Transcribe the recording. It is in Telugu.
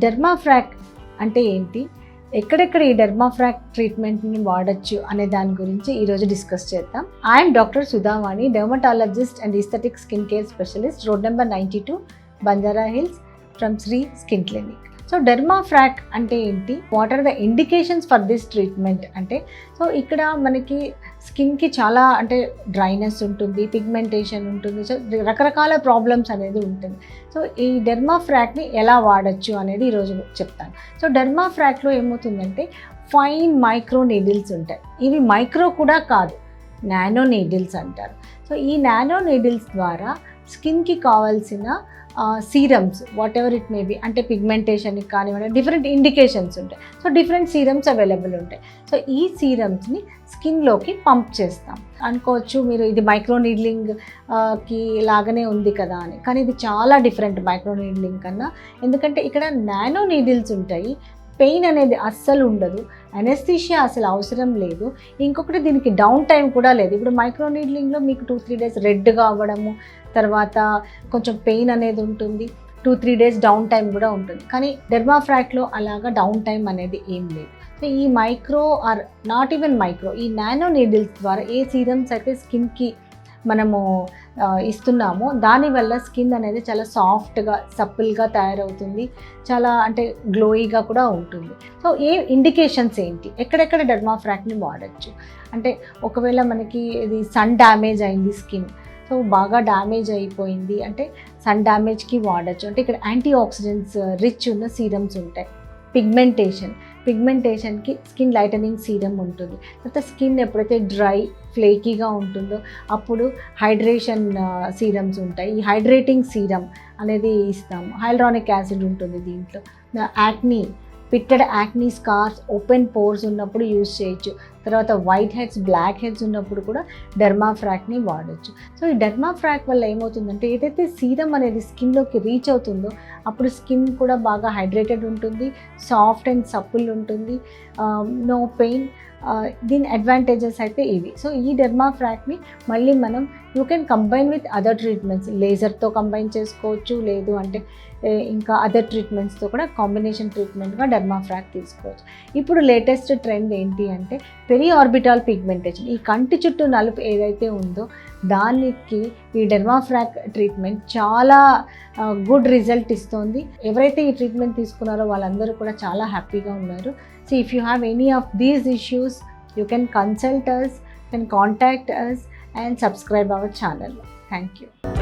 డెర్మాఫ్రాక్ అంటే ఏంటి, ఎక్కడెక్కడ ఈ డెర్మాఫ్రాక్ ట్రీట్మెంట్ని వాడచ్చు అనే దాని గురించి ఈరోజు డిస్కస్ చేద్దాం. I'm doctor Sudhavani, dermatologist and aesthetic skin care specialist, road number 92, Banjara Hills, from Sri Skin Clinic. So Dermafrac అంటే ఏంటి, what are the indications for this treatment అంటే, సో ఇక్కడ మనకి స్కిన్కి చాలా అంటే డ్రైనెస్ ఉంటుంది, పిగ్మెంటేషన్ ఉంటుంది, సో రకరకాల ప్రాబ్లమ్స్ అనేది ఉంటుంది. సో ఈ డెర్మాఫ్రాక్ని ఎలా వాడచ్చు అనేది ఈరోజు చెప్తాను. సో డెర్మాఫ్రాక్లో ఏమవుతుందంటే ఫైన్ మైక్రో నీడిల్స్ ఉంటాయి. ఇవి మైక్రో కూడా కాదు, నానో నీడిల్స్ అంటారు. సో ఈ నానో నీడిల్స్ ద్వారా స్కిన్కి కావాల్సిన serums what ever it may be, అంటే పిగ్మెంటేషన్కి కానివ్వండి, డిఫరెంట్ ఇండికేషన్స్ ఉంటాయి. సో డిఫరెంట్ సీరమ్స్ అవైలబుల్ ఉంటాయి. సో ఈ సీరమ్స్ని స్కిన్లోకి పంప్ చేస్తాం. అనుకోవచ్చు మీరు ఇది మైక్రో నీడ్లింగ్ కి లాగానే ఉంది కదా అని, కానీ ఇది చాలా డిఫరెంట్ మైక్రో నీడ్లింగ్ కన్నా. ఎందుకంటే ఇక్కడ నానో నీడిల్స్ ఉంటాయి, పెయిన్ అనేది అస్సలు ఉండదు, అనెస్థీషియా అసలు అవసరం లేదు. ఇంకొకటి దీనికి డౌన్ టైం కూడా లేదు. ఇప్పుడు మైక్రో నీడ్లింగ్లో మీకు 2-3 డేస్ రెడ్గా అవ్వడము, తర్వాత కొంచెం పెయిన్ అనేది ఉంటుంది, 2-3 డేస్ డౌన్ టైం కూడా ఉంటుంది. కానీ డెర్మాఫ్రాక్లో అలాగా డౌన్ టైం అనేది ఏం లేదు. సో ఈ micro are not even micro, ఈ నానో నీడిల్స్ ద్వారా ఏ సీరమ్స్ అయితే స్కిన్కి మనము ఇస్తున్నామో దానివల్ల స్కిన్ అనేది చాలా సాఫ్ట్గా సప్పుల్గా తయారవుతుంది, చాలా అంటే గ్లోయిగా కూడా ఉంటుంది. సో ఏ ఇండికేషన్స్ ఏంటి, ఎక్కడెక్కడ డెర్మాఫ్రాక్ని వాడచ్చు అంటే, ఒకవేళ మనకి ఇది సన్ డ్యామేజ్ అయింది స్కిన్, సో బాగా డ్యామేజ్ అయిపోయింది అంటే సన్ డ్యామేజ్కి వాడచ్చు. అంటే ఇక్కడ యాంటీ ఆక్సిడెంట్స్ రిచ్ ఉన్న సీరమ్స్ ఉంటాయి. పిగ్మెంటేషన్కి స్కిన్ లైటనింగ్ సీరం ఉంటుంది. తర్వాత స్కిన్ ఎప్పుడైతే డ్రై ఫ్లేకీగా ఉంటుందో అప్పుడు హైడ్రేషన్ సీరమ్స్ ఉంటాయి. ఈ హైడ్రేటింగ్ సీరం అనేది ఇస్తాము. హైల్రానిక్ యాసిడ్ ఉంటుంది దీంట్లో. Acne, pitted acne scars, open pores ఉన్నప్పుడు యూజ్ చేయొచ్చు. తర్వాత వైట్ హెడ్స్, బ్లాక్ హెడ్స్ ఉన్నప్పుడు కూడా డెర్మాఫ్రాక్ని వాడచ్చు. సో ఈ డెర్మాఫ్రాక్ వల్ల ఏమవుతుందంటే, ఏదైతే సీరం అనేది స్కిన్లోకి రీచ్ అవుతుందో అప్పుడు స్కిన్ కూడా బాగా హైడ్రేటెడ్ ఉంటుంది, సాఫ్ట్ అండ్ సప్పుల్ ఉంటుంది, నో పెయిన్. దీని అడ్వాంటేజెస్ అయితే ఇవి. సో ఈ డెర్మాఫ్రాక్ని మళ్ళీ మనం you can combine with other treatments, లేజర్తో కంబైన్ చేసుకోవచ్చు, లేదు అంటే ఇంకా అదర్ ట్రీట్మెంట్స్తో కూడా కాంబినేషన్ ట్రీట్మెంట్గా డెర్మాఫ్రాక్ తీసుకోవచ్చు. ఇప్పుడు లేటెస్ట్ ట్రెండ్ ఏంటి అంటే పెరిఆర్బిటాల్ పిగ్మెంటేషన్, ఈ కంటి చుట్టూ నలుపు ఏదైతే ఉందో దానికి ఈ డెర్మాఫ్రాక్ ట్రీట్మెంట్ చాలా గుడ్ రిజల్ట్ ఇస్తుంది. ఎవరైతే ఈ ట్రీట్మెంట్ తీసుకున్నారో వాళ్ళందరూ కూడా చాలా హ్యాపీగా ఉన్నారు. So if you have any of these issues, you can consult us, can contact us and subscribe our channel. Thank you.